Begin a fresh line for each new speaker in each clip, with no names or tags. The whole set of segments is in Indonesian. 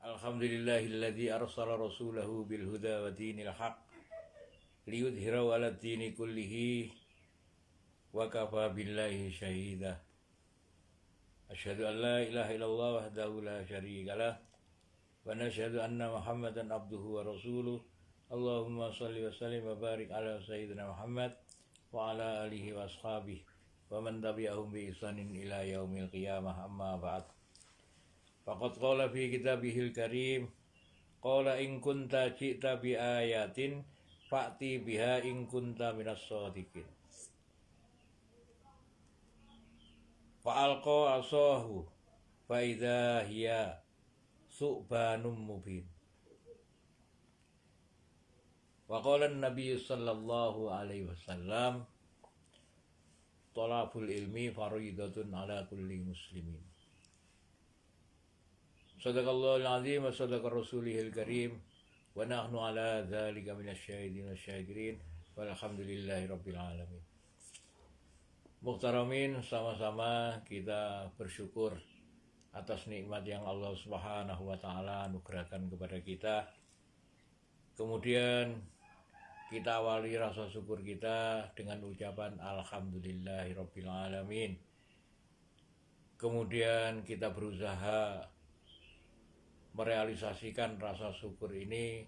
Alhamdulillahilladzi arsala rasulahu bil huda wa dinil haq liyudhhirahu 'alad dini kullihi wa kafa billahi syahida. Asyhadu an la ilaha illallah wahdahu la syarika lah wa nasyhadu anna Muhammadan abduhu wa rasuluh. Allahumma shalli wa sallim wa barik ala sayyidina Muhammad wa ala alihi wa ashabihi wa man tabi'ahum bi ihsanin ila yaumil qiyamah, amma ba'd. Faqad qala fi kitabihil karim, qala in kunta ji'ta bi ayatin fa'ti biha in kunta minas shadiqin. Fa'alqa asahu fa idza hiya su'banum mubin. Wa qala an-nabiy sallallahu alaihi wasallam, talabul ilmi fariidatun ala kulli muslimin. Sadaqallahul azim wa sadaqa rasulihil karim wa nahnu ala dzalika minasyahidin wasyakirin walhamdulillahi rabbil alamin. Muhtaramin, sama-sama kita bersyukur atas nikmat yang Allah Subhanahu wa taala anugerahkan kepada kita. Kemudian kita awali rasa syukur kita dengan ucapan alhamdulillahi rabbil alamin. Kemudian kita berusaha merealisasikan rasa syukur ini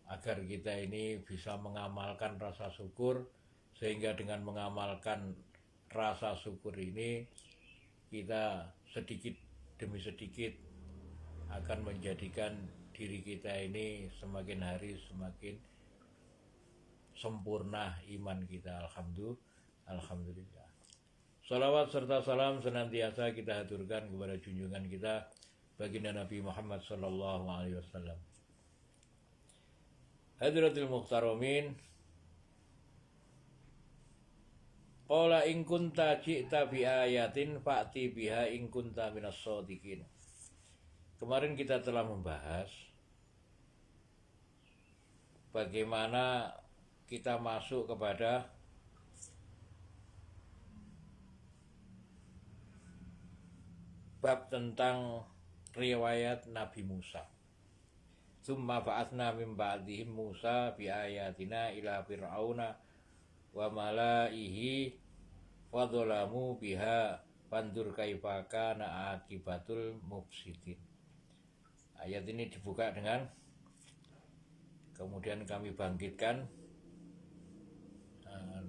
agar kita ini bisa mengamalkan rasa syukur, sehingga dengan mengamalkan rasa syukur ini kita sedikit demi sedikit akan menjadikan diri kita ini semakin hari semakin sempurna iman kita. Alhamdulillah. Salawat serta salam senantiasa kita haturkan kepada junjungan kita baginda Nabi Muhammad sallallahu alaihi wasallam. Hadratil muhtaramin, qala in kunta ji'ta bi ayatin fa'ti biha in kunta minas shadiqin. Kemarin kita telah membahas bagaimana kita masuk kepada bab tentang riwayat Nabi Musa. Tsumma ba'atsna min ba'dihim Musa bi ayatina ila fir'auna wa malaihi wa dzalamu biha fandur kaifa kana akibatul mufsidin. Ayat ini dibuka dengan kemudian kami bangkitkan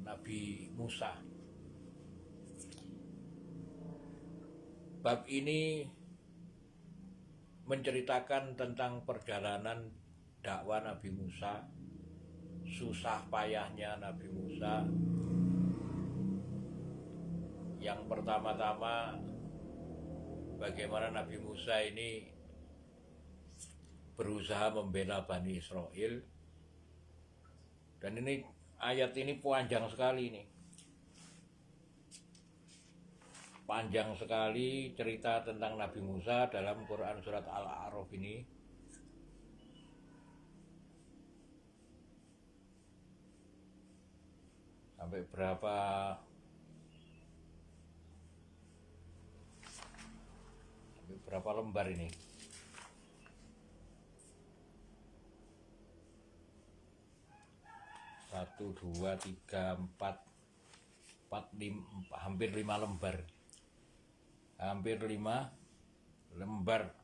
Nabi Musa. Bab ini menceritakan tentang perjalanan dakwah Nabi Musa, susah payahnya Nabi Musa. Yang pertama-tama, bagaimana Nabi Musa ini berusaha membela Bani Israel. Dan ini ayat ini panjang sekali nih. Panjang sekali cerita tentang Nabi Musa dalam Quran surat Al-A'raf ini. Sampai berapa lembar ini? 1, 2, 3, 4, 5, hampir 5 lembar. Hampir 5 lembar.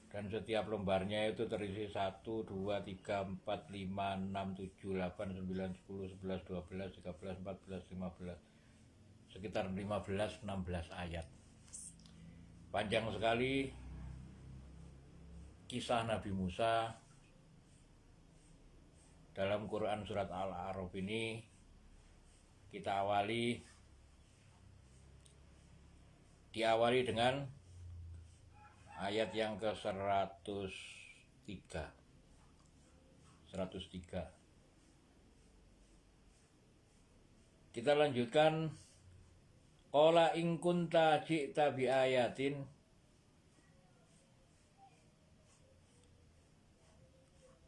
Dan setiap lembarnya itu terisi 1, 2, 3, 4, 5, 6, 7, 8, 9, 10, 11, 12, 13, 14, 15. Sekitar 15-16 ayat. Panjang sekali kisah Nabi Musa dalam Quran surat Al-A'raf ini. Kita diawali dengan ayat yang ke-103. Kita lanjutkan. Qala in kunta ji'ta bi ayatin.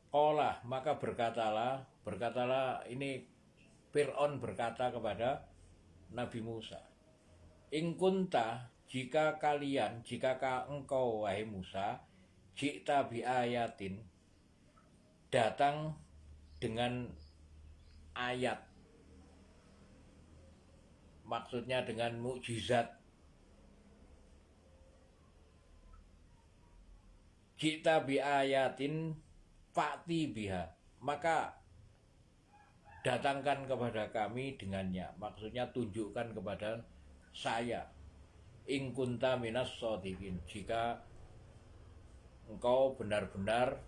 Qala, maka berkatalah ini Fir'aun berkata kepada Nabi Musa, in kunta, jika engkau wahai Musa, jikta bi ayatin, datang dengan ayat, maksudnya dengan mukjizat. Jikta bi ayatin fa'ti biha, maka datangkan kepada kami dengannya, maksudnya tunjukkan kepada saya. In kunta minas shodiqin, jika engkau benar-benar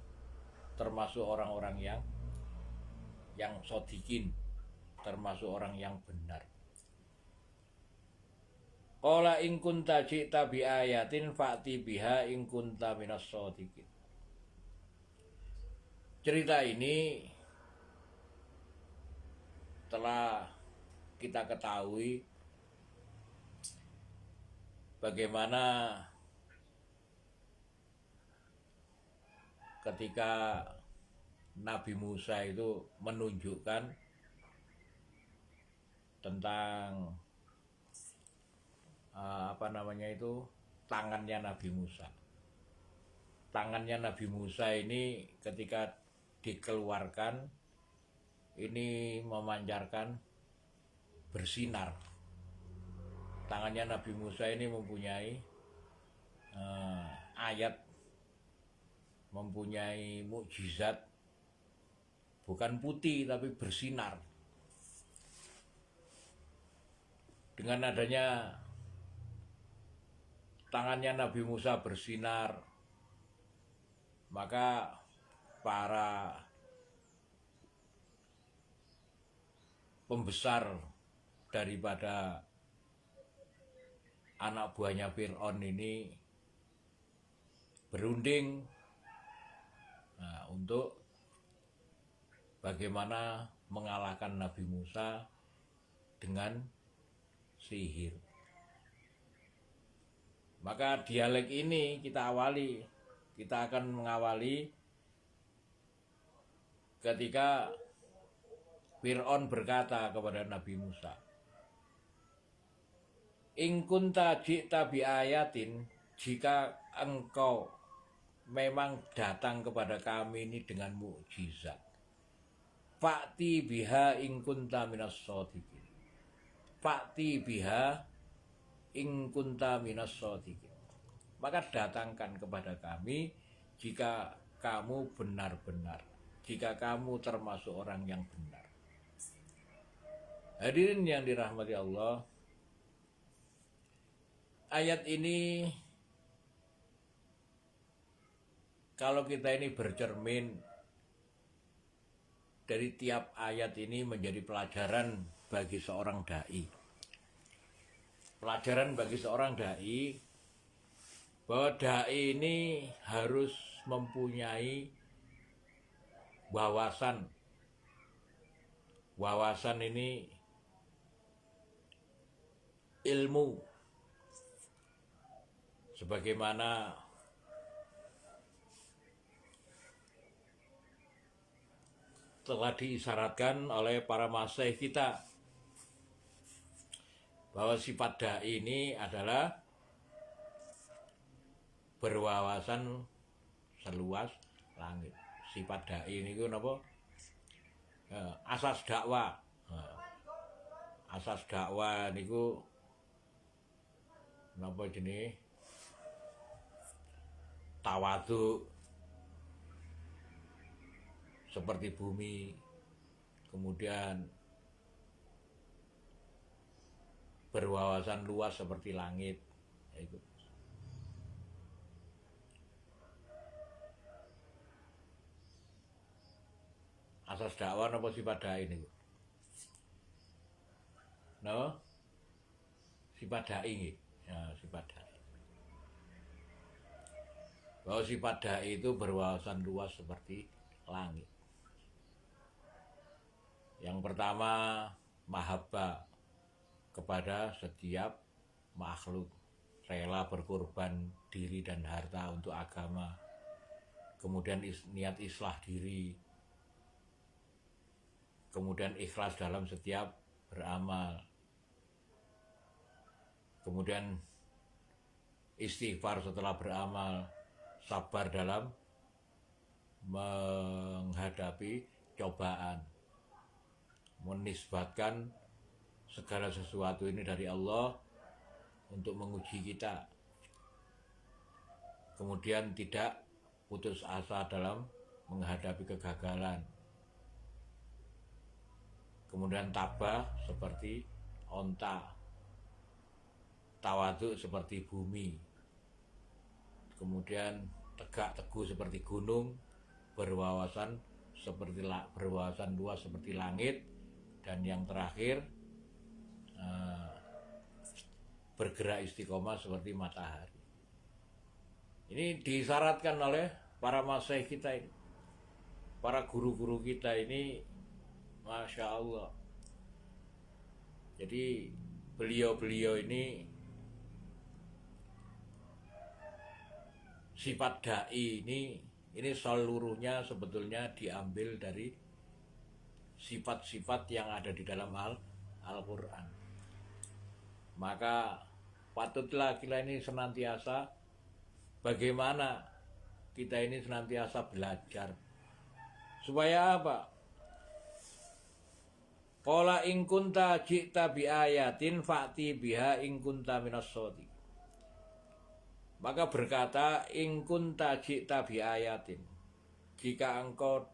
termasuk orang-orang yang shodiqin, termasuk orang yang benar. Qala in kunta ji'ta bi ayatin fa'ti biha in kunta minas shodiqin. Cerita ini telah kita ketahui bagaimana ketika Nabi Musa itu menunjukkan tentang tangannya Nabi Musa. Tangannya Nabi Musa ini ketika dikeluarkan ini memancarkan, bersinar. Tangannya Nabi Musa ini mempunyai ayat, mempunyai mukjizat, bukan putih tapi bersinar. Dengan adanya tangannya Nabi Musa bersinar, maka para pembesar daripada anak buahnya Fir'aun ini berunding untuk bagaimana mengalahkan Nabi Musa dengan sihir. Maka dialek ini kita akan mengawali ketika Fir'aun berkata kepada Nabi Musa, in kunta ji'ta bi ayatin, jika engkau memang datang kepada kami ini dengan mukjizat, fa'ti biha in kunta minas shodiqin. Fa'ti biha in kunta minas shodiqin. Maka datangkan kepada kami jika kamu benar-benar, jika kamu termasuk orang yang benar. Hadirin yang dirahmati Allah, ayat ini kalau kita ini bercermin dari tiap ayat ini menjadi pelajaran bagi seorang dai. Pelajaran bagi seorang dai bahwa dai ini harus mempunyai wawasan. Wawasan ini ilmu, sebagaimana telah diisyaratkan oleh para masyayikh kita bahwa sifat dai ini adalah berwawasan seluas langit. Sifat dai ini napa? Asas dakwah. Asas dakwah niku napa jenenge? Tawadhu, seperti bumi, kemudian berwawasan luas seperti langit. Itu. Asas dakwah napa sifat dai niku? No? Sifat dai nggih. Ya, sifat dai. Bahwa sifat dai itu berwawasan luas seperti langit. Yang pertama, mahabbah kepada setiap makhluk, rela berkorban diri dan harta untuk agama. Kemudian niat islah diri. Kemudian ikhlas dalam setiap beramal. Kemudian istighfar setelah beramal, sabar dalam menghadapi cobaan, menisbatkan segala sesuatu ini dari Allah untuk menguji kita. Kemudian tidak putus asa dalam menghadapi kegagalan. Kemudian tabah seperti onta, tawaduk seperti bumi. Kemudian tegak teguh seperti gunung, berwawasan luas seperti langit, dan yang terakhir bergerak istiqomah seperti matahari. Ini disyaratkan oleh para masyaikh kita ini, para guru-guru kita ini, Masya Allah. Jadi beliau-beliau ini, sifat da'i ini seluruhnya sebetulnya diambil dari sifat-sifat yang ada di dalam Al-Quran. Maka patutlah kita ini senantiasa, bagaimana kita ini senantiasa belajar. Supaya apa? Qala in kunta ji'ta bi ayatin fa'ti biha in kunta minas shodiqin. Maka berkata, in kunta ji'ta bi ayatin, jika engkau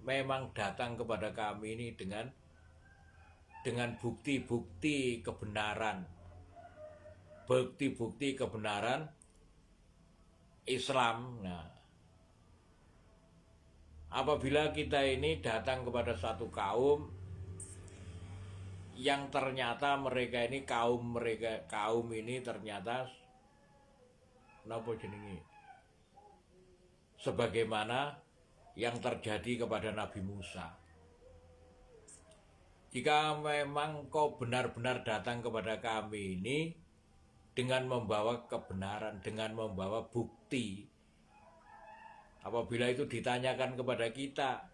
memang datang kepada kami ini dengan bukti-bukti kebenaran, bukti-bukti kebenaran Islam. Nah, apabila kita ini datang kepada satu kaum yang ternyata mereka ini kaum ini ternyata napa jenenge, sebagaimana yang terjadi kepada Nabi Musa. Jika memang kau benar-benar datang kepada kami ini dengan membawa kebenaran, dengan membawa bukti, apabila itu ditanyakan kepada kita,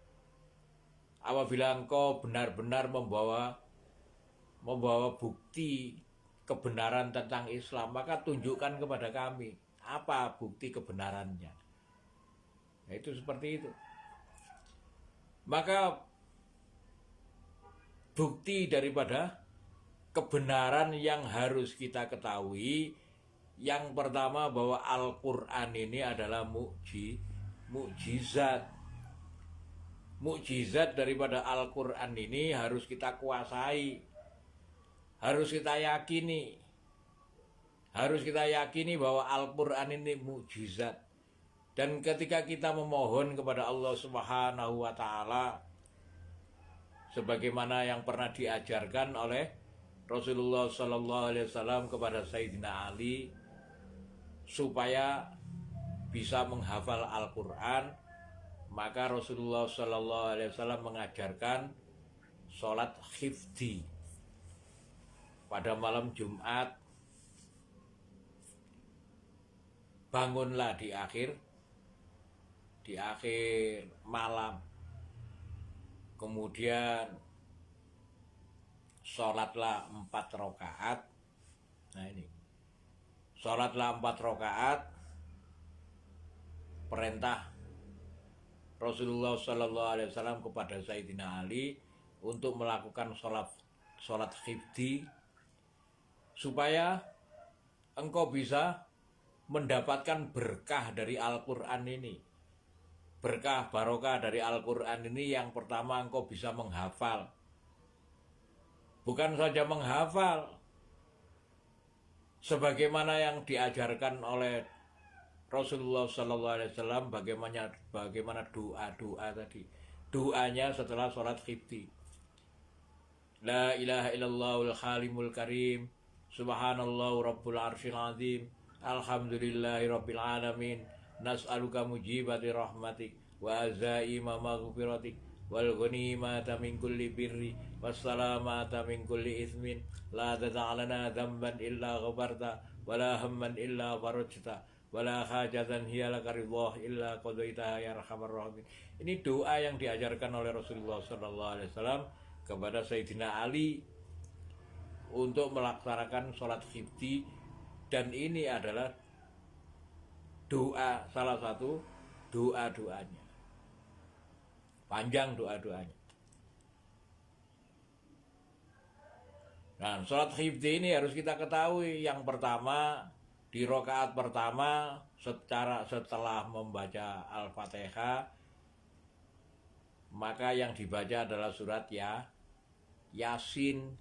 apabila engkau benar-benar membawa bukti kebenaran tentang Islam, maka tunjukkan kepada kami apa bukti kebenarannya. Nah, itu seperti itu. Maka bukti daripada kebenaran yang harus kita ketahui, yang pertama bahwa Al-Quran ini adalah mukjizat. Mukjizat daripada Al-Quran ini harus kita kuasai, harus kita yakini. Harus kita yakini bahwa Al-Quran ini mukjizat. Dan ketika kita memohon kepada Allah Subhanahu wa Ta'ala, sebagaimana yang pernah diajarkan oleh Rasulullah Sallallahu Alaihi Wasallam kepada Sayyidina Ali, supaya bisa menghafal Al-Quran, maka Rasulullah Sallallahu Alaihi Wasallam mengajarkan sholat khifdi pada malam Jumat. Bangunlah di akhir malam, kemudian sholatlah 4 rakaat. Nah ini, sholatlah 4 rakaat, perintah Rasulullah Sallallahu Alaihi Wasallam kepada Sayyidina Ali untuk melakukan sholat khifdi, supaya engkau bisa mendapatkan berkah dari Al-Quran ini. Berkah barokah dari Al-Quran ini, yang pertama engkau bisa menghafal. Bukan saja menghafal, sebagaimana yang diajarkan oleh Rasulullah Sallallahu Alaihi Wasallam, bagaimana doa tadi. Doanya setelah sholat khifdi. La ilaha illallahul halimul karim, subhanallah rabbul arsyil azim, alhamdulillahi rabbil alamin, nas'aluka mujibati rahmatik wa azaima maghfiratik wal ghanimata min kulli birri wassalamata min kulli ismin la tada'alana dhanban illa ghafarta wala hamman illa farajta wala hajatan hiya laka ridhah illa qadaitaha ya arhamar rahimin. Ini doa yang diajarkan oleh Rasulullah sallallahu alaihi wasallam kepada Sayyidina Ali untuk melaksanakan sholat khifdi Dan ini adalah doa, salah satu doa-doanya. Panjang doa-doanya. Nah, sholat khifdi ini harus kita ketahui. Yang pertama, di rakaat pertama setelah membaca Al-Fatihah, maka yang dibaca adalah surat Yasin.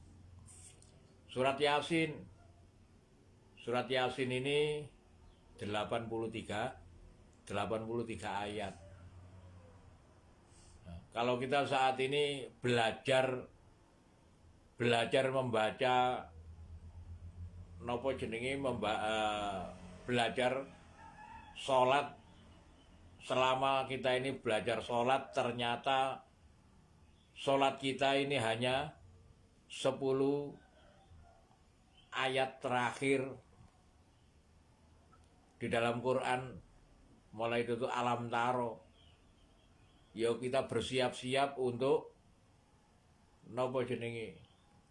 Surat Yasin. Surat Yasin ini 83 ayat. Nah, kalau kita saat ini belajar membaca nopo jenenge belajar sholat, selama kita ini belajar sholat, ternyata sholat kita ini hanya 10 ayat terakhir di dalam Quran, mulai itu alam taro. Yuk kita bersiap-siap untuk nopo jenenge,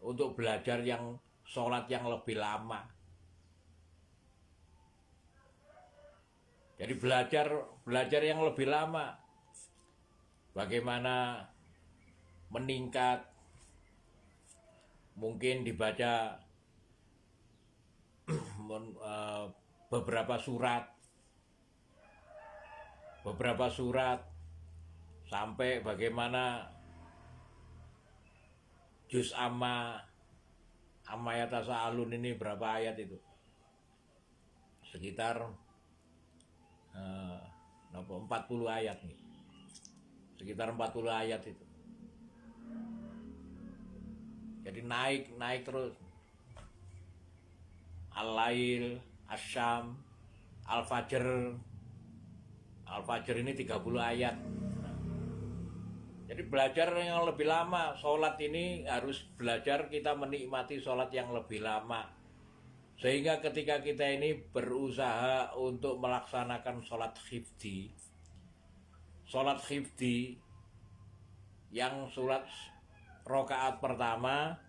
untuk belajar yang sholat yang lebih lama. Jadi belajar yang lebih lama, bagaimana meningkat, mungkin dibaca beberapa surat sampai bagaimana juz amma yatasaalun ini berapa ayat itu, sekitar 40 ayat nih, sekitar 40 ayat itu. Jadi naik terus. Al-Lail, Asyam, Al-Fajr ini 30 ayat. Jadi belajar yang lebih lama. Sholat ini harus belajar kita menikmati sholat yang lebih lama. Sehingga ketika kita ini berusaha untuk melaksanakan sholat khifdi yang surat rakaat pertama,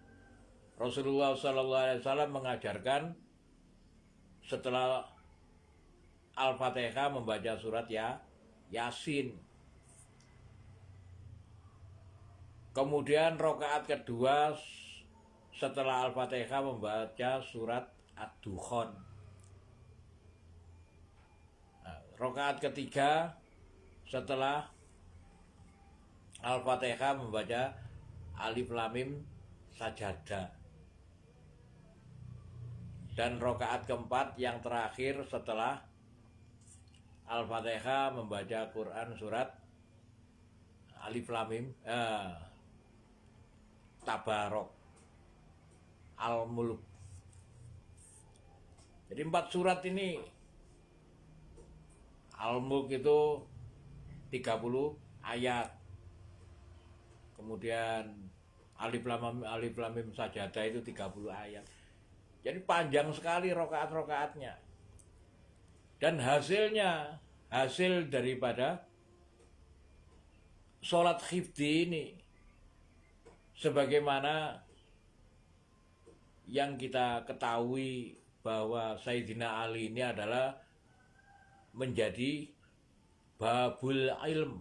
Rasulullah SAW mengajarkan setelah Al-Fatihah membaca surat Yasin. Kemudian rakaat kedua setelah Al-Fatihah membaca surat Ad-Dukhan. Nah, rakaat ketiga setelah Al-Fatihah membaca Alif Lam Mim Sajadah. Dan rakaat keempat yang terakhir setelah Al-Fatihah membaca Quran surat Alif Lam Mim Tabarok, Al-Mulk. Jadi 4 surat ini, Al-Mulk itu 30 ayat. Kemudian Alif Lam Mim Sajadah itu 30 ayat. Jadi panjang sekali rakaat-rakaatnya. Dan hasil daripada sholat khifdi ini, sebagaimana yang kita ketahui bahwa Sayyidina Ali ini adalah menjadi babul ilm.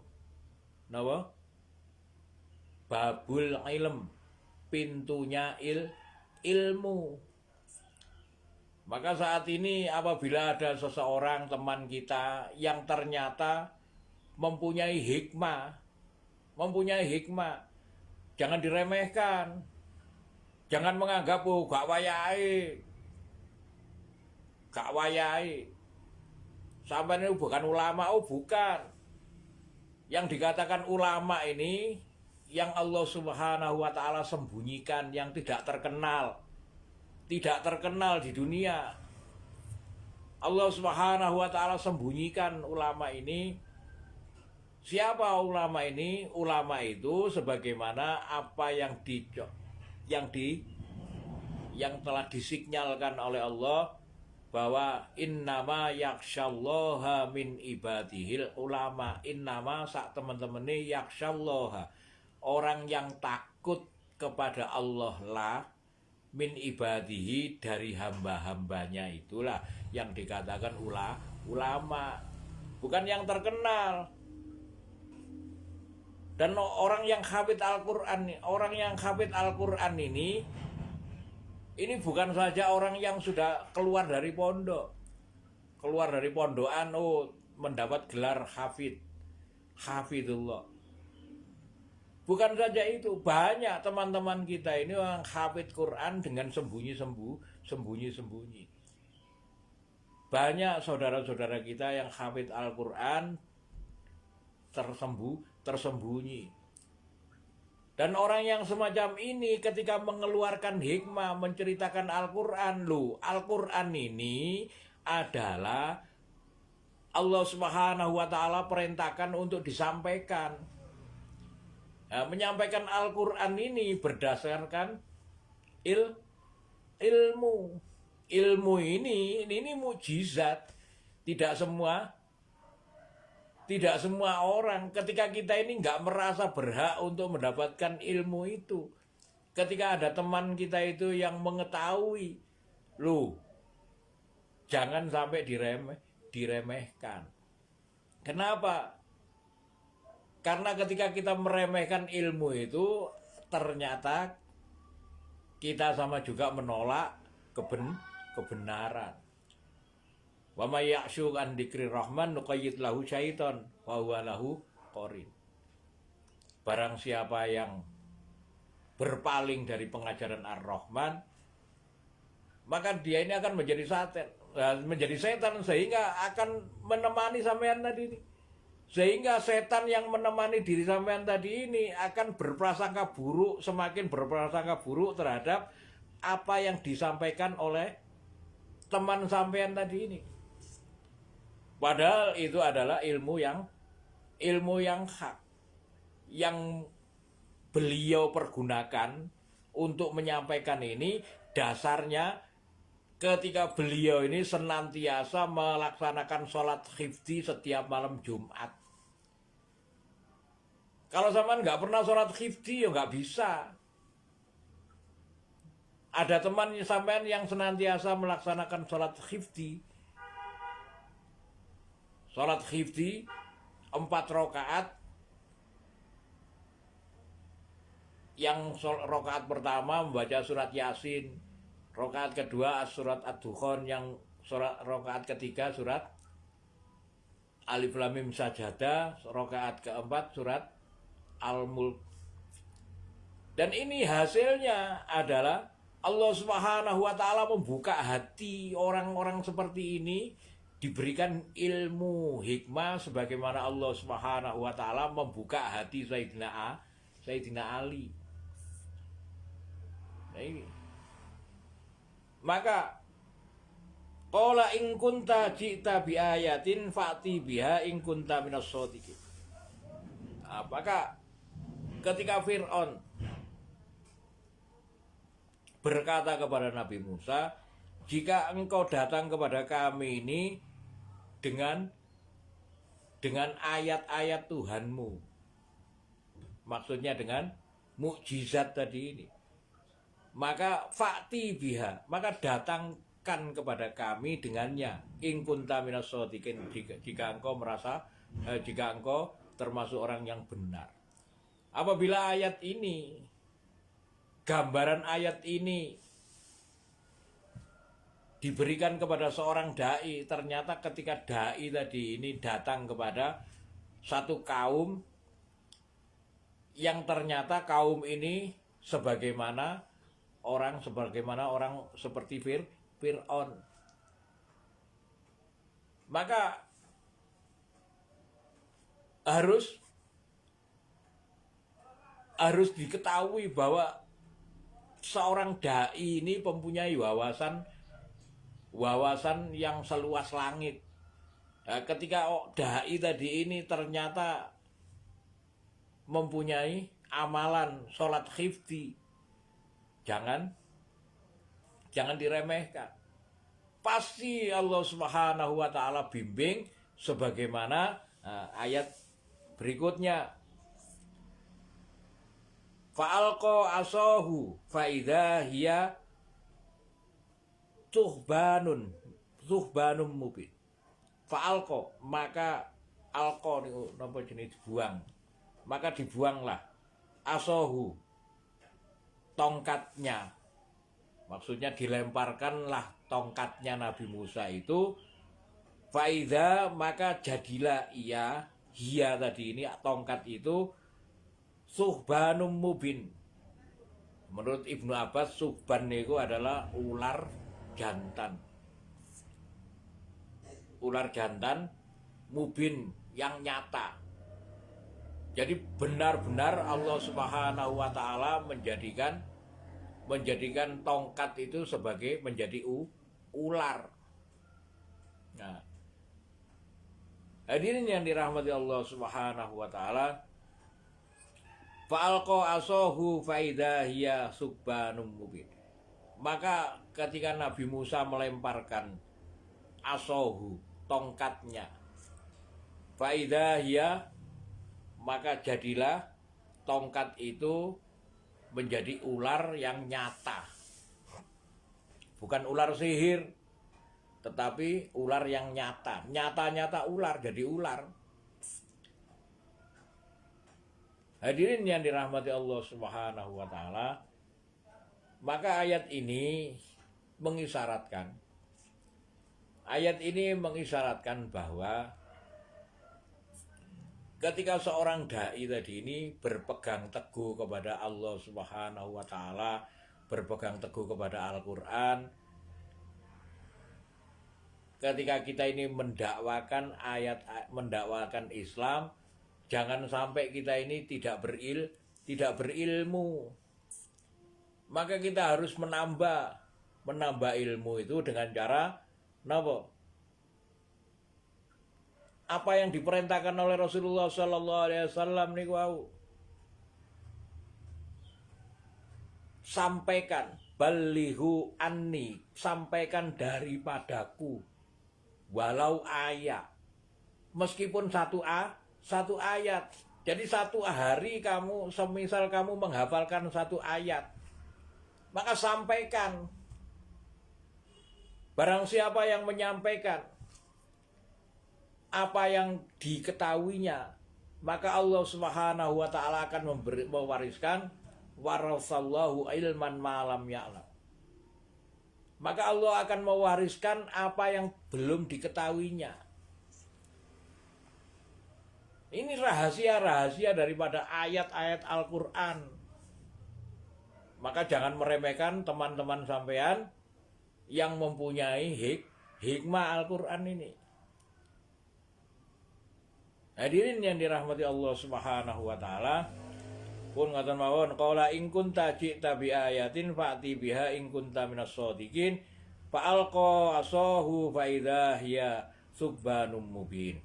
Napa? Babul ilm, pintunya ilmu. Maka saat ini apabila ada seseorang teman kita yang ternyata mempunyai hikmah, jangan diremehkan. Jangan menganggap gak wayahe. Sampai ini bukan ulama, bukan. Yang dikatakan ulama ini yang Allah Subhanahu wa taala sembunyikan, yang tidak terkenal di dunia. Allah Subhanahu wa taala sembunyikan ulama ini. Siapa ulama ini? Ulama itu sebagaimana apa yang telah disinyalkan oleh Allah, bahwa innama yakshallaha min ibadihil ulama. Innama sak teman-teman ini yakshallaha, orang yang takut kepada Allah lah min ibadihi, dari hamba-hambanya itulah yang dikatakan ulama, bukan yang terkenal. Dan orang yang hafid Al-Quran ini bukan saja orang yang sudah keluar dari pondokan, mendapat gelar hafidullah. Bukan saja itu, banyak teman-teman kita ini yang hafid Quran dengan sembunyi-sembunyi. Banyak saudara-saudara kita yang hafid Al-Quran tersembunyi. Dan orang yang semacam ini ketika mengeluarkan hikmah, menceritakan Al-Quran, Al-Quran ini adalah Allah Subhanahu wa Ta'ala perintahkan untuk disampaikan. Nah, menyampaikan Al-Quran ini berdasarkan ilmu. Ilmu ini mukjizat. Tidak semua orang, ketika kita ini nggak merasa berhak untuk mendapatkan ilmu itu. Ketika ada teman kita itu yang mengetahui, jangan sampai diremehkan. Kenapa? Karena ketika kita meremehkan ilmu itu, ternyata kita sama juga menolak kebenaran. Wa may ya'shu an dzikri rahman nuqayyid lahu syaiton wa huwa lahu qarin. Barang siapa yang berpaling dari pengajaran Ar-Rahman, maka dia ini akan menjadi setan sehingga akan menemani sampean tadi ini. Sehingga setan yang menemani diri sampean tadi ini akan semakin berprasangka buruk terhadap apa yang disampaikan oleh teman sampean tadi ini. Padahal itu adalah ilmu yang hak, yang beliau pergunakan untuk menyampaikan ini. Dasarnya ketika beliau ini senantiasa melaksanakan sholat khifdi setiap malam Jumat. Kalau sampean nggak pernah sholat khifdi, ya nggak bisa. Ada teman sampean yang senantiasa melaksanakan sholat khifdi. Sholat khifdi 4 rakaat. Yang rakaat pertama membaca surat Yasin, rakaat kedua surat Ad-Dukhan, yang rakaat ketiga surat Alif Lam Mim Sajadah, rakaat keempat surat Al-Mulk. Dan ini hasilnya adalah Allah Subhanahu wa Ta'ala membuka hati orang-orang seperti ini, diberikan ilmu hikmah sebagaimana Allah Subhanahu wa Ta'ala membuka hati Sayyidina Ali. Nah, ini. Maka qala in kunta ji'ta bi ayatin fa'ti biha in kunta minas shadiqin. Apakah ketika Fir'aun berkata kepada Nabi Musa, jika engkau datang kepada kami ini dengan ayat-ayat Tuhanmu, maksudnya dengan mukjizat tadi ini, maka fa'ti biha, maka datangkan kepada kami dengannya, in kunta minas shadiqin, jika engkau termasuk orang yang benar. Apabila ayat ini, gambaran ayat ini diberikan kepada seorang dai, ternyata ketika dai tadi ini datang kepada satu kaum yang ternyata kaum ini sebagaimana orang seperti Fir'aun, maka harus diketahui bahwa seorang dai ini mempunyai wawasan yang seluas langit. Nah, ketika dai tadi ini ternyata mempunyai amalan sholat khifdi, jangan diremehkan. Pasti Allah Subhanahu wa Ta'ala bimbing sebagaimana ayat berikutnya. Fa'alqa asahu fa'idha hiya suhbanum mubin. Fa'alqa, maka alqa niku napa jenenge dibuang. Maka dibuanglah asohu, tongkatnya. Maksudnya dilemparkanlah tongkatnya Nabi Musa itu. Faida, maka jadilah hiya tadi ini tongkat itu suhbanum mubin. Menurut Ibnu Abbas, suhban itu adalah ular jantan. Ular jantan mubin yang nyata. Jadi benar-benar Allah Subhanahu wa taala menjadikan tongkat itu sebagai menjadi ular. Nah, hadirin yang dirahmati Allah Subhanahu wa taala, fa'alqa asahu faida hiya subbanum mubin. Maka ketika Nabi Musa melemparkan asahu, tongkatnya, faida hiya, maka jadilah tongkat itu menjadi ular yang nyata. Bukan ular sihir, tetapi ular yang nyata. Nyata-nyata ular, jadi ular. Hadirin yang dirahmati Allah Subhanahu wa taala, maka ayat ini mengisyaratkan bahwa ketika seorang dai tadi ini berpegang teguh kepada Allah Subhanahu wa taala, berpegang teguh kepada Al-Qur'an, ketika kita ini mendakwakan Islam, jangan sampai kita ini tidak berilmu. Maka kita harus menambah ilmu itu dengan cara napa? Apa yang diperintahkan oleh Rasulullah sallallahu alaihi wasallam niku wau. Sampaikan, balighu anni, sampaikan daripadaku. Walau ayat. Meskipun satu ayat. Jadi satu hari kamu, semisal kamu menghafalkan satu ayat, maka sampaikan. Barang siapa yang menyampaikan apa yang diketahuinya, maka Allah Subhanahu wa taala akan mewariskan warasallahu ilman ma'lam ya'lam. Maka Allah akan mewariskan apa yang belum diketahuinya. Ini rahasia-rahasia daripada ayat-ayat Al-Qur'an. Maka jangan meremehkan teman-teman sampean yang mempunyai hikmah Al-Qur'an ini. Hadirin yang dirahmati Allah Subhanahu wa taala, pun ngaten mawon, qala in kunta ji'ta bi ayatin fa'ti biha in kunta minas shadiqin, fa'alqa asahu fa idza hiya subbanum mubin.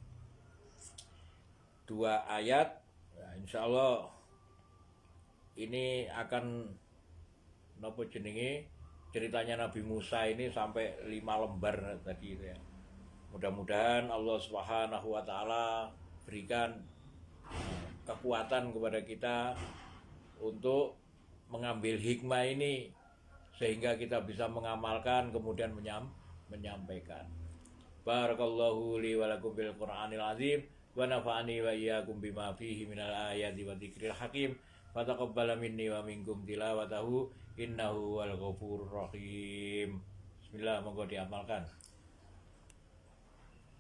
Dua ayat, ya insyaallah ini akan napa jenenge ceritanya Nabi Musa ini sampai 5 lembar tadi itu ya. Mudah-mudahan Allah Subhanahu wa taala berikan kekuatan kepada kita untuk mengambil hikmah ini sehingga kita bisa mengamalkan kemudian menyampaikan. Barakallahu li wa lakum bil Qur'anil azim wa nafa'ani wa iyyakum bima fihi minal ayati wa dzikril hakim. Fa taqabbala minni wa minkum tilawatahu innahu wal ghafurur rahim. Bismillah, monggo diamalkan.